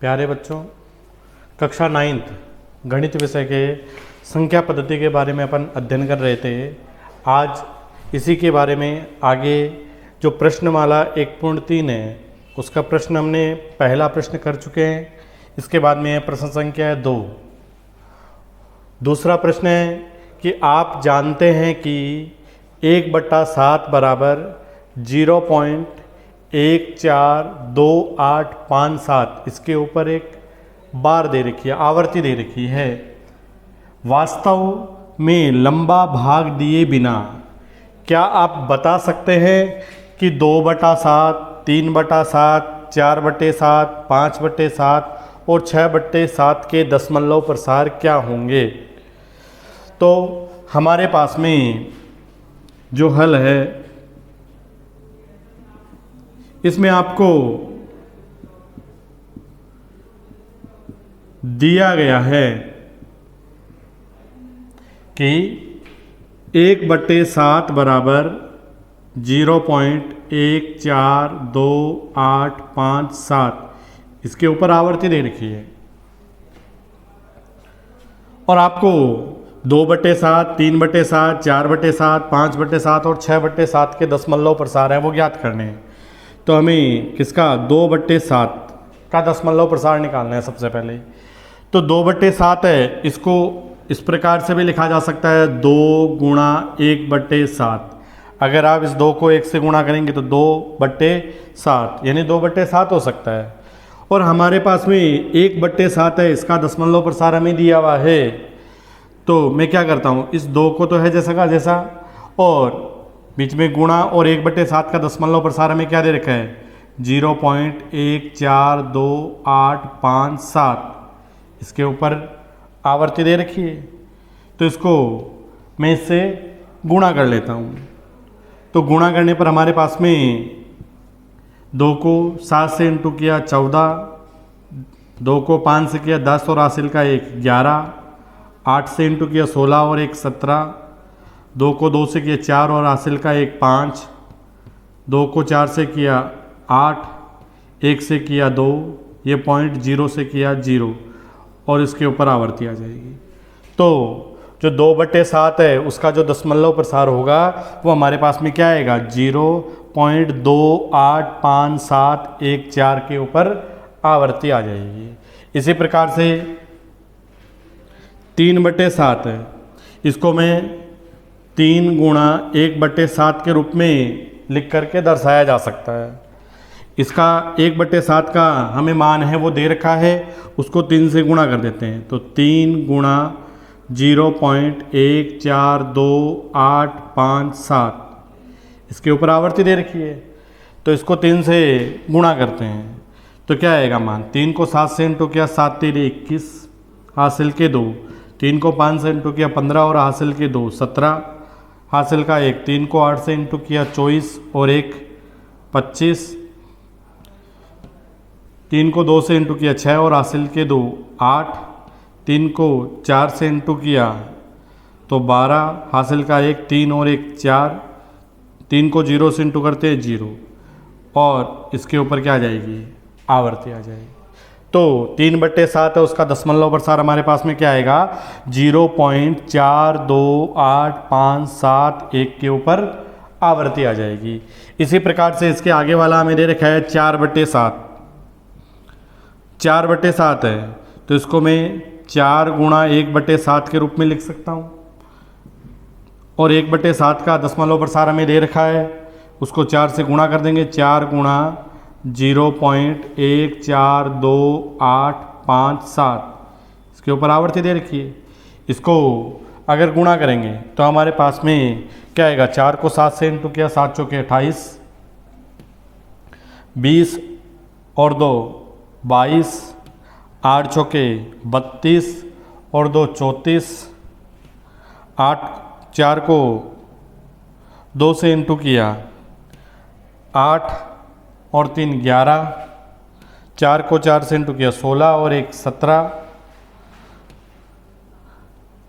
प्यारे बच्चों, कक्षा 9th गणित विषय के संख्या पद्धति के बारे में अपन अध्ययन कर रहे थे। आज इसी के बारे में आगे जो प्रश्नमाला 1.3 है उसका प्रश्न हमने पहला प्रश्न कर चुके हैं। इसके बाद में प्रश्न संख्या है 2। दूसरा प्रश्न है कि आप जानते हैं कि 1/7 बराबर 0.142857, इसके ऊपर एक बार दे रखी है, आवर्ती दे रखी है। वास्तव में लंबा भाग दिए बिना क्या आप बता सकते हैं कि 2/7, 3/7, 4/7, 5/7 और 6/7 के दशमलव प्रसार क्या होंगे? तो हमारे पास में जो हल है इसमें आपको दिया गया है कि 1/7 बराबर 0.142857, इसके ऊपर आवर्ती दे रखी है और आपको 2/7, 3/7, 4/7, 5/7 और 6/7 के दशमलव प्रसार है वो ज्ञात करने हैं। तो हमें किसका 2/7 का दशमलव प्रसार निकालना है सबसे पहले। तो 2/7 है, इसको इस प्रकार से भी लिखा जा सकता है 2 गुणा 1/7। अगर आप इस 2 को 1 से गुणा करेंगे तो 2/7 यानी 2/7 हो सकता है। और हमारे पास में 1/7 है, इसका दशमलव प्रसार हमें दिया हुआ है। तो मैं क्या करता हूँ, इस 2 को तो है जैसा का जैसा और बीच में गुणा और 1/7 का दशमलव प्रसार हमें क्या दे रखा है 0.142857, इसके ऊपर आवर्ती दे रखी है। तो इसको मैं इससे गुणा कर लेता हूँ। तो गुणा करने पर हमारे पास में 2 को 7 से इंटू किया 14, 2 को 5 से किया 10 और हासिल का 1 11, 8 से इंटू किया 16 और 1 17, 2 को 2 से किया 4 और हासिल का 1 5, 2 को 4 से किया 8, 1 से किया 2, ये पॉइंट 0 से किया 0 और इसके ऊपर आवर्ती आ जाएगी। तो जो 2/7 है उसका जो दशमलव प्रसार होगा वो हमारे पास में क्या आएगा 0.285714 के ऊपर आवर्ती आ जाएगी। इसी प्रकार से 3/7 है, इसको मैं 3 गुणा 1/7 के रूप में लिख करके दर्शाया जा सकता है। इसका 1/7 का हमें मान है वो दे रखा है, उसको 3 से गुणा कर देते हैं। तो 3 गुणा 0.142857, इसके ऊपर आवर्ती दे रखी है। तो इसको 3 से गुणा करते हैं तो क्या आएगा मान, 3 को 7 से इंटू किया 7 3 21 हासिल के 2, 3 को 5 से इंटू किया 15 और हासिल के 2 17 हासिल का 1, 3 को 8 से इंटू किया 24 और 1 25, 3 को 2 से इंटू किया 6 और हासिल के 2 8, 3 को 4 से इंटू किया तो 12 हासिल का 1, 3 और 1 4, 3 को 0 से इंटू करते हैं 0 और इसके ऊपर क्या आ जाएगी आवर्ती आ जाएगी। तो 3/7 है, उसका दशमलव प्रसार हमारे पास में क्या आएगा 0.428571 के ऊपर आवर्ती आ जाएगी। इसी प्रकार से इसके आगे वाला हमें दे रखा है 4/7। 4/7 है तो इसको मैं 4 गुणा 1/7 के रूप में लिख सकता हूँ और 1/7 का दशमलव प्रसार हमें दे रखा है, उसको 4 से गुणा कर देंगे। 4 गुणा 0.142857, इसके ऊपर आवर्ती दे रखी है। इसको अगर गुणा करेंगे तो हमारे पास में क्या आएगा, 4 को 7 से इंटू किया 7 चौके 28, 20 और 2 22, 8 चौके 32 और 2 34, 8 4 को 2 से इंटू किया 8 और 3 11, 4 को 4 से इंटू किया 16 और 1 17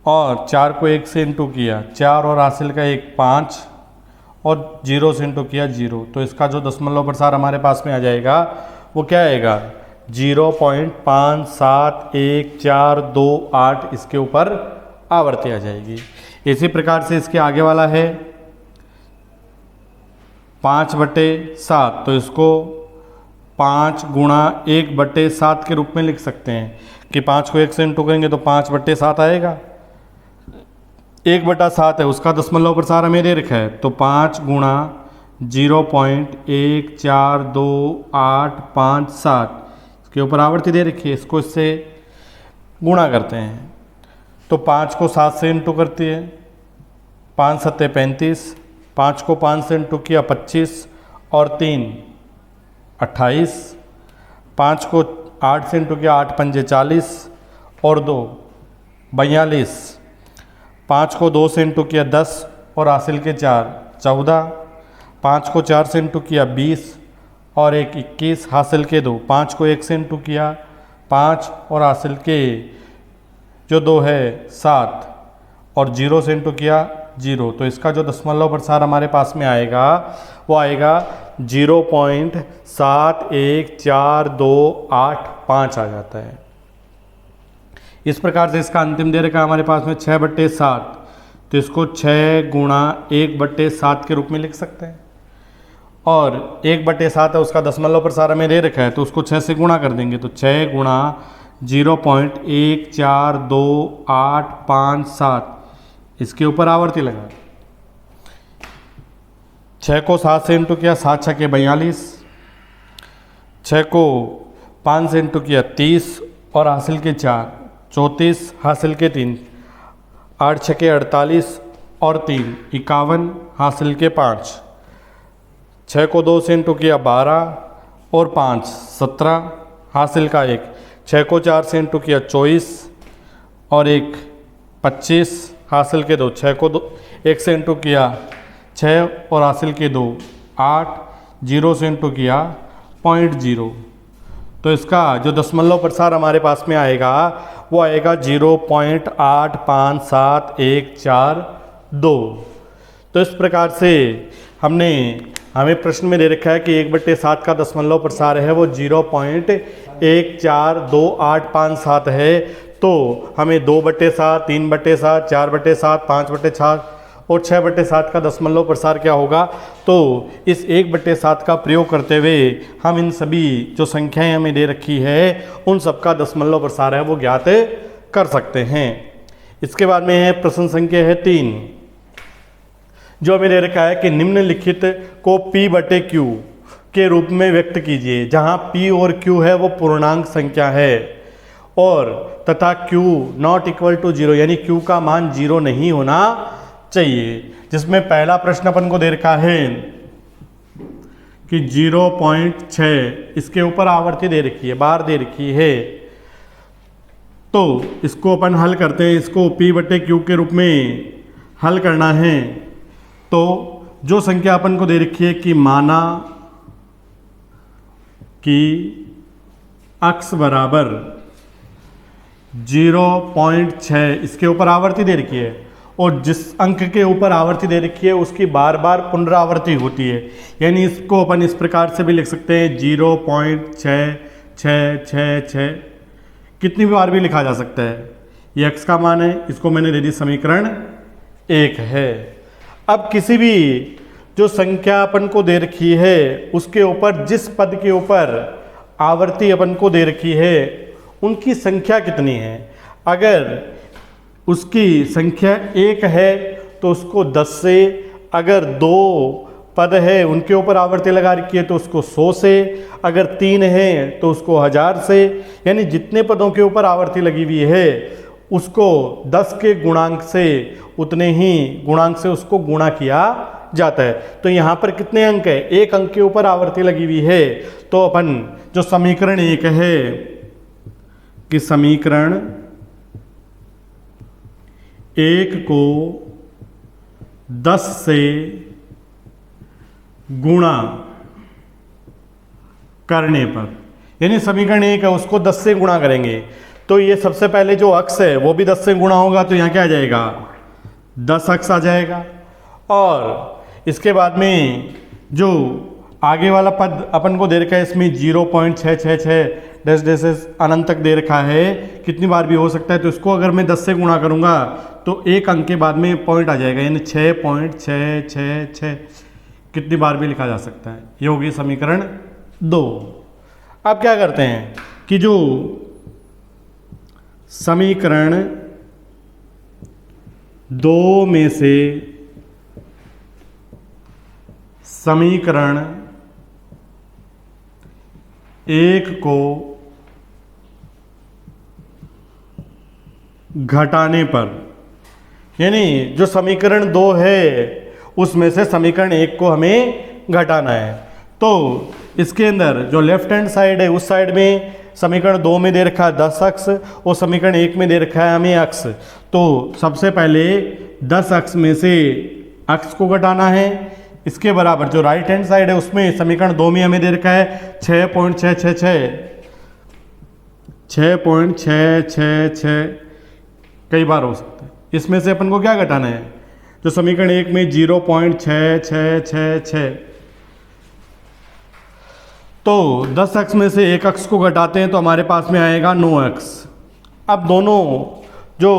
और 4 को 1 से इंटू किया 4 और हासिल का 1 5 और 0 से इंटू किया 0। तो इसका जो दशमलव प्रसार हमारे पास में आ जाएगा वो क्या आएगा 0.57148 इसके ऊपर आवर्ती आ जाएगी। इसी प्रकार से इसके आगे वाला है 5/7, तो इसको 5 गुणा 1/7 के रूप में लिख सकते हैं कि 5 को 1 से इंटू करेंगे तो 5/7 आएगा। 1/7 है, उसका दशमलव प्रसार हमें दे रखा है, तो 5 गुणा 0.142857 इसके ऊपर आवर्ती दे रखी है, इसको इससे गुणा करते हैं तो 5 को 7 से इंटू करती है, 5 7 35, 5 को 5 से इंटू किया 25 और 3 28, 5 को 8 से इंटू किया 8 पंजे 40 और 2 42, 5 को 2 से इंटू किया 10 और हासिल के 4 14, 5 को 4 से इंटू किया 20 और 1 21 हासिल के 2, 5 को 1 से इंटू किया 5 और हासिल के जो 2 है 7 और 0 से इंटू किया 0, तो इसका जो दशमलव प्रसार हमारे पास में आएगा वो आएगा 0.714285 आ जाता है। इस प्रकार से इसका अंतिम दे रखा हमारे पास में 6/7, तो इसको 6 गुणा 1/7 के रूप में लिख सकते हैं और 1/7 है, उसका दशमलव प्रसार हमें दे रखा है तो उसको 6 से गुणा कर देंगे, तो 6 गुणा 0.142857 इसके ऊपर आवर्ती लगा। 6 को 7 से इंटू किया 7 6 42, 6 को 5 से इंटू किया 30 और हासिल के 4 34 हासिल के 3, 8 6 48 और 3 51 हासिल के 5, 6 को 2 से इंटू किया 12 और 5 17 हासिल का 1, 6 को 4 से इंटू किया 24 और 1 25 हासिल के 2, 6 को 1 से इंटू किया 6 और हासिल के 2 8, 0 से इंटू किया 0.0, तो इसका जो दशमलव प्रसार हमारे पास में आएगा वो आएगा 0.857142। तो इस प्रकार से हमें प्रश्न में दे रखा है कि 1/7 का दशमलव प्रसार है वो 0.142857 है, तो हमें 2/7, 3/7, 4/7, 5/7 और 6/7 का दशमलव प्रसार क्या होगा, तो इस 1/7 का प्रयोग करते हुए हम इन सभी जो संख्याएं हमें दे रखी है उन सब का दशमलव प्रसार है वो ज्ञात कर सकते हैं। इसके बाद में है प्रश्न संख्या है 3, जो हमें दे रखा है कि निम्नलिखित को P/Q के रूप में व्यक्त कीजिए, जहां P और Q है वो पूर्णांक संख्या है और तथा Q नॉट इक्वल टू 0 यानी Q का मान 0 नहीं होना चाहिए। जिसमें पहला प्रश्न अपन को दे रखा है कि 0.6 इसके ऊपर आवर्ती दे रखी है, बार दे रखी है, तो इसको अपन हल करते हैं। इसको P/Q के रूप में हल करना है तो जो संख्या अपन को दे रखी है कि माना कि x बराबर 0.6 इसके ऊपर आवर्ती दे रखी है और जिस अंक के ऊपर आवर्ती दे रखी है उसकी बार बार पुनरावर्ती होती है, यानी इसको अपन इस प्रकार से भी लिख सकते हैं 0.6666 कितनी बार भी लिखा जा सकता है। ये x का मान है, इसको मैंने दे दी समीकरण 1 है। अब किसी भी जो संख्या अपन को दे रखी है उसके ऊपर जिस पद के ऊपर आवर्ती अपन को दे रखी है उनकी संख्या कितनी है। अगर उसकी संख्या 1 है तो उसको 10 से, अगर 2 पद है उनके ऊपर आवर्ती लगा रखी है तो उसको 100 से, अगर 3 है तो उसको 1000 से, यानी जितने पदों के ऊपर आवर्ती लगी हुई है उसको 10 के गुणांक से उतने ही गुणांक से उसको गुणा किया जाता है। तो यहाँ पर कितने अंक है, 1 अंक के ऊपर आवर्ती लगी हुई है, तो अपन जो समीकरण 1 है कि समीकरण 1 को 10 से गुणा करने पर, यानी समीकरण 1 है उसको 10 से गुणा करेंगे तो ये सबसे पहले जो अक्ष है वो भी 10 से गुणा होगा, तो यहाँ क्या आ जाएगा 10 अक्ष आ जाएगा। और इसके बाद में जो आगे वाला पद अपन को दे रखा है, इसमें 0.666 डैश डैश अनंत तक दे रखा है, कितनी बार भी हो सकता है। तो इसको अगर मैं 10 से गुणा करूँगा तो एक अंक के बाद में पॉइंट आ जाएगा, यानी 6.666 कितनी बार भी लिखा जा सकता है। ये होगी समीकरण 2। अब क्या करते हैं कि जो समीकरण 2 में से समीकरण 1 को घटाने पर, यानी जो समीकरण 2 है उसमें से समीकरण 1 को हमें घटाना है। तो इसके अंदर जो लेफ्ट हैंड साइड है उस साइड में समीकरण 2 में दे रखा है 10 अक्स और समीकरण 1 में दे रखा है हमें अक्स। तो सबसे पहले 10 अक्स में से अक्स को घटाना है। इसके बराबर जो राइट हैंड साइड है उसमें समीकरण 2 में हमें दे रखा है 6.666 कई बार हो सकता है। इसमें से अपन को क्या घटाना है, जो समीकरण 1 में 0.6666, तो 10 अक्स में से एक अक्स को घटाते हैं तो हमारे पास में आएगा 9 अक्स। अब दोनों जो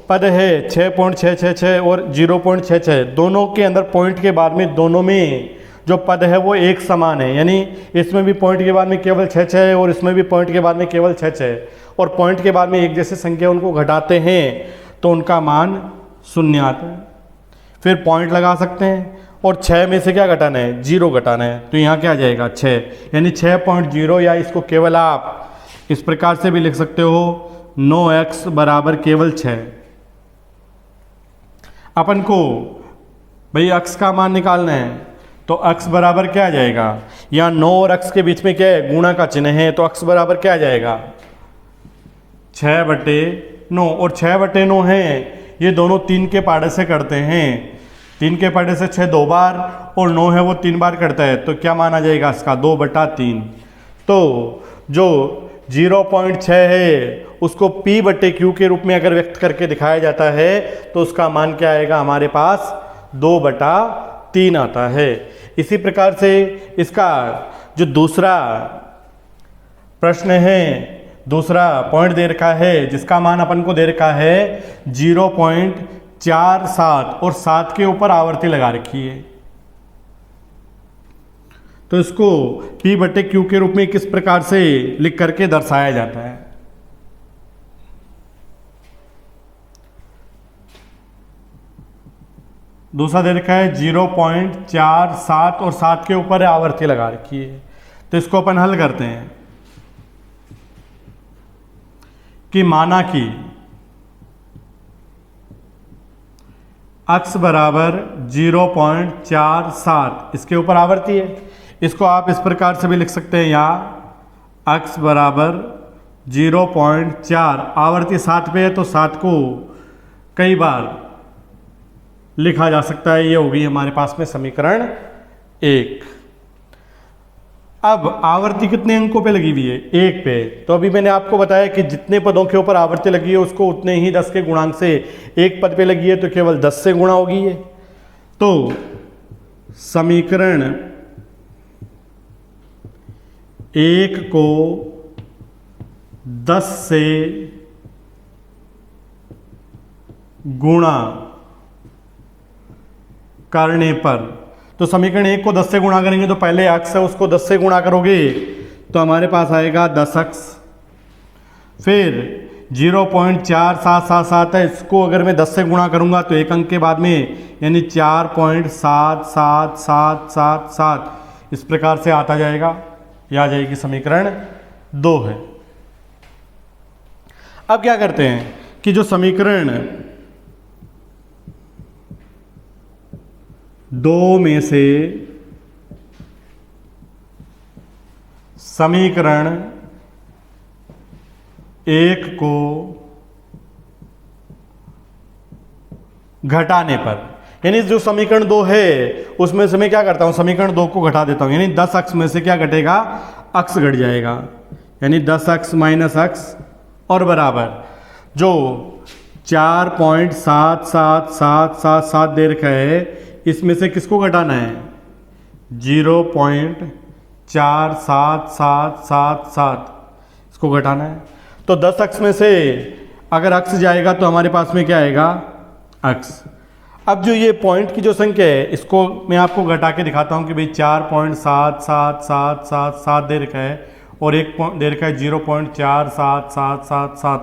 पद है 6.666 और 0.66 दोनों के अंदर पॉइंट के बाद में दोनों में जो पद है वो एक समान है, यानी इसमें भी पॉइंट के बाद में केवल 6 है और इसमें भी पॉइंट के बाद में केवल 6 है, और पॉइंट के बाद में एक जैसे संख्या उनको घटाते हैं तो उनका मान 0 आता है। फिर पॉइंट लगा सकते हैं और 6 में से क्या घटाना है, 0 घटाना है, तो यहाँ क्या आ जाएगा 6, यानी 6.0, या इसको केवल आप इस प्रकार से भी लिख सकते हो 9x बराबर केवल 6। अपन को भाई अक्स का मान निकालना है तो अक्स बराबर क्या आ जाएगा, यहाँ 9 और अक्स के बीच में क्या है, गुणा का चिन्ह है, तो अक्स बराबर क्या आ जाएगा 6/9, और 6/9 है ये दोनों 3 के पाड़े से करते हैं, 3 के पाड़े से 6 2 बार और 9 है वो 3 बार करता है, तो क्या मान आ जाएगा इसका 2/3। तो जो 0.6 है उसको P/Q के रूप में अगर व्यक्त करके दिखाया जाता है तो उसका मान क्या आएगा हमारे पास 2/3 आता है। इसी प्रकार से इसका जो दूसरा प्रश्न है, दूसरा पॉइंट दे रखा है जिसका मान अपन को दे रखा है 0.47 और 7 के ऊपर आवर्ती लगा रखी है, तो इसको P/Q के रूप में किस प्रकार से लिख करके दर्शाया जाता है। दूसरा दे रखा है 0.47 और 7 के ऊपर आवर्ती लगा रखी है, तो इसको अपन हल करते हैं कि माना कि अक्स बराबर 0.47 इसके ऊपर आवर्ती है। इसको आप इस प्रकार से भी लिख सकते हैं, यहाँ अक्स बराबर 0.4 आवर्ती 7 पे है तो 7 को कई बार लिखा जा सकता है। ये होगी हमारे पास में समीकरण 1। अब आवर्ती कितने अंकों पे लगी हुई है, 1 पे, तो अभी मैंने आपको बताया कि जितने पदों के ऊपर आवर्ती लगी है उसको उतने ही 10 के गुणांक से एक पद पे लगी है तो केवल 10 से गुणा होगी है। तो समीकरण 1 को 10 से गुणा करने पर, तो समीकरण 1 को 10 से गुणा करेंगे तो पहले अक्स है उसको 10 से गुणा करोगे तो हमारे पास आएगा 10 अक्स। फिर 0.4777 है, इसको अगर मैं 10 से गुणा करूंगा तो एक अंक के बाद में यानी 4.77777 इस प्रकार से आता जाएगा, यह आ जाएगी समीकरण 2 है। अब क्या करते हैं कि जो समीकरण 2 में से समीकरण 1 को घटाने पर, यानी जो समीकरण 2 है उसमें से मैं क्या करता हूं, समीकरण 2 को घटा देता हूं, यानी 10 अक्स में से क्या घटेगा, अक्स घट जाएगा, यानी 10 अक्स माइनस अक्स और बराबर जो 4.77777 दे रखा है इसमें से किसको घटाना है, 0.47777 इसको घटाना है। तो 10 अक्स में से अगर अक्स जाएगा तो हमारे पास में क्या आएगा, अक्स। अब जो ये पॉइंट की जो संख्या है इसको मैं आपको घटा के दिखाता हूँ कि भाई 4.77777 दे रखा है और एक पॉइंट दे रखा है 0.47777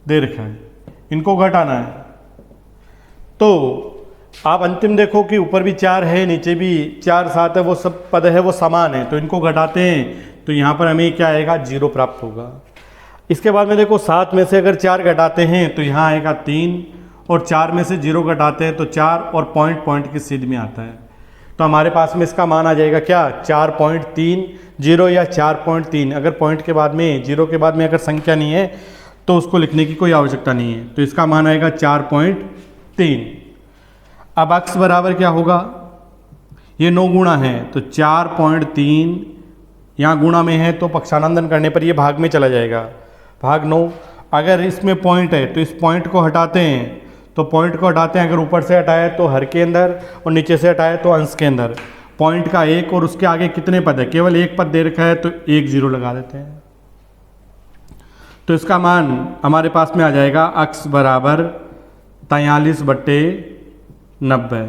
दे रखा है, इनको घटाना है। तो आप अंतिम देखो कि ऊपर भी 4 है, नीचे भी 4 7 है, वो सब पद है वो समान है, तो इनको घटाते हैं तो यहाँ पर हमें क्या आएगा, 0 प्राप्त होगा। इसके बाद में देखो 7 में से अगर 4 घटाते हैं तो यहाँ आएगा 3 और 4 में से 0 घटाते हैं तो 4 और पॉइंट की सीध में आता है। तो हमारे पास में इसका मान आ जाएगा क्या, 4.30 या 4.3। अगर पॉइंट के बाद में 0 के बाद में अगर संख्या नहीं है तो उसको लिखने की कोई आवश्यकता नहीं है, तो इसका मान आएगा 4.3। अब अक्स बराबर क्या होगा, ये 9 गुणा है तो 4.3 यहाँ गुणा में है तो पक्षानंदन करने पर ये भाग में चला जाएगा, भाग 9। अगर इसमें पॉइंट है तो इस पॉइंट को हटाते हैं, तो पॉइंट को हटाते हैं, अगर ऊपर से हटाए तो हर के अंदर और नीचे से हटाए तो अंश के अंदर। पॉइंट का 1 और उसके आगे कितने पद है, केवल एक पद दे रखा है तो 1 0 लगा देते हैं। तो इसका मान हमारे पास में आ जाएगा अक्स बराबर 43/90।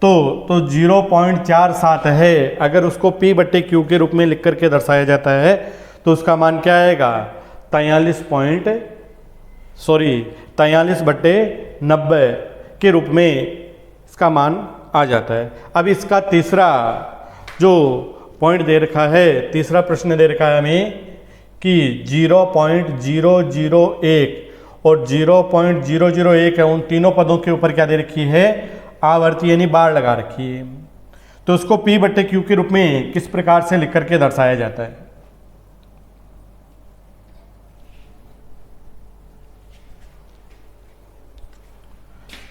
तो 0.47 है, अगर उसको P/Q के रूप में लिख करके दर्शाया जाता है तो उसका मान क्या आएगा, 43/90 के रूप में इसका मान आ जाता है। अब इसका तीसरा जो पॉइंट दे रखा है, तीसरा प्रश्न दे रखा है हमें कि 0.001 और 0.001 है, उन तीनों पदों के ऊपर क्या दे रखी है, आवर्ती यानी बार लगा रखी है। तो उसको P/Q के रूप में किस प्रकार से लिख करके दर्शाया जाता है।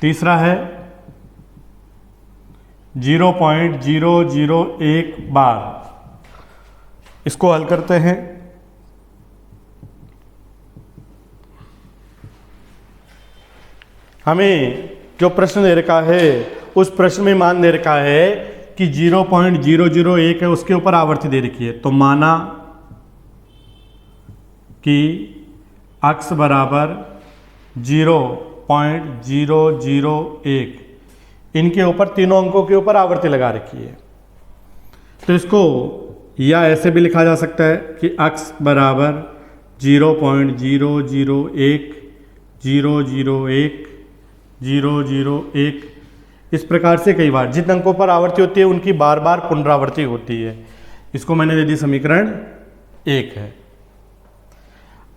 तीसरा है 0.001 बार, इसको हल करते हैं। हमें जो प्रश्न दे रखा है उस प्रश्न में मान दे रखा है कि 0.001 है, उसके ऊपर आवर्ती दे रखी है। तो माना कि अक्स बराबर 0.001, इनके ऊपर तीनों अंकों के ऊपर आवर्ती लगा रखी है। तो इसको या ऐसे भी लिखा जा सकता है कि अक्स बराबर 0.001 001 001, इस प्रकार से कई बार जिन अंकों पर आवर्ती होती है उनकी बार बार पुनरावृत्ति होती है। इसको मैंने दे दी समीकरण 1 है।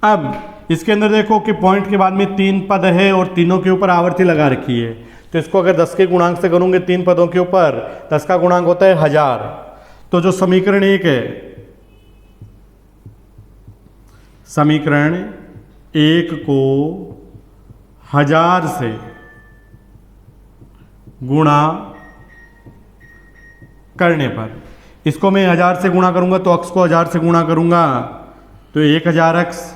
अब इसके अंदर देखो कि पॉइंट के बाद में 3 पद है और तीनों के ऊपर आवर्ती लगा रखी है, तो इसको अगर 10 के गुणांक से करूंगे 3 पदों के ऊपर, 10 का गुणांक होता है 1000। तो जो समीकरण 1 है, समीकरण 1 को 1000 से गुणा करने पर, इसको मैं 1000 से गुणा करूंगा तो अक्स को 1000 से गुणा करूंगा तो 1000 अक्स,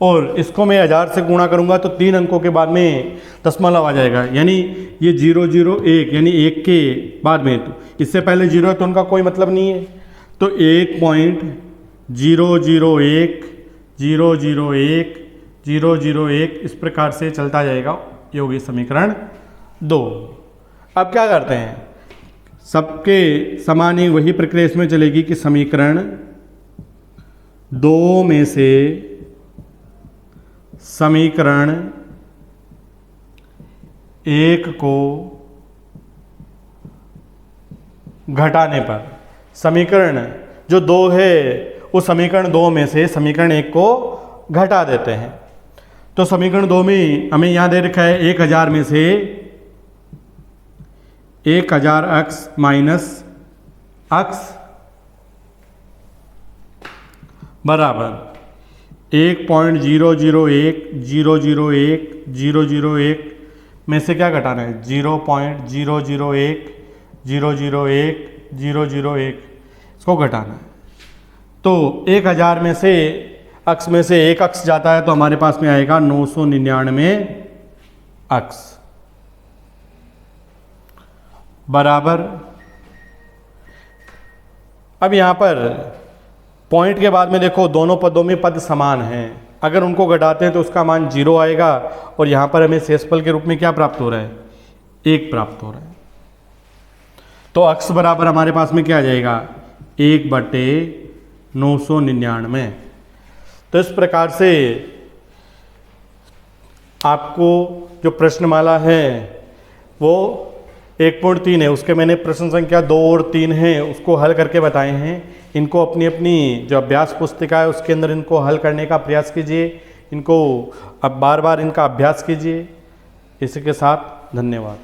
और इसको मैं 1000 से गुणा करूंगा तो 3 अंकों के बाद में दशमलव आ जाएगा, यानी ये 001 यानी 1 के बाद में, तो इससे पहले 0 है तो उनका कोई मतलब नहीं है। तो 1.001 001 001 इस प्रकार से चलता जाएगा। ये होगी समीकरण 2। अब क्या करते हैं, सबके समान ही वही प्रक्रिया इसमें चलेगी कि समीकरण 2 में से समीकरण 1 को घटाने पर, समीकरण जो 2 है उस समीकरण 2 में से समीकरण 1 को घटा देते हैं। तो समीकरण 2 में हमें यहां दे रखा है 1000 में से 1000 अक्स माइनस अक्स बराबर 1.001 001 001 में से क्या घटाना है, 0.001 001 001 इसको घटाना है। तो 1000 में से अक्स में से 1 अक्स जाता है तो हमारे पास में आएगा 999 अक्स बराबर अब यहाँ पर पॉइंट के बाद में देखो दोनों पदों में पद समान हैं, अगर उनको घटाते हैं तो उसका मान 0 आएगा और यहाँ पर हमें शेषफल के रूप में क्या प्राप्त हो रहा है, 1 प्राप्त हो रहा है। तो अक्स बराबर हमारे पास में क्या आ जाएगा, 1/999। तो इस प्रकार से आपको जो प्रश्नमाला है वो 1.3 है, उसके मैंने प्रश्न संख्या 2 और 3 है उसको हल करके बताए हैं। इनको अपनी अपनी जो अभ्यास पुस्तिका है उसके अंदर इनको हल करने का प्रयास कीजिए, इनको अब बार बार इनका अभ्यास कीजिए। इसी के साथ धन्यवाद।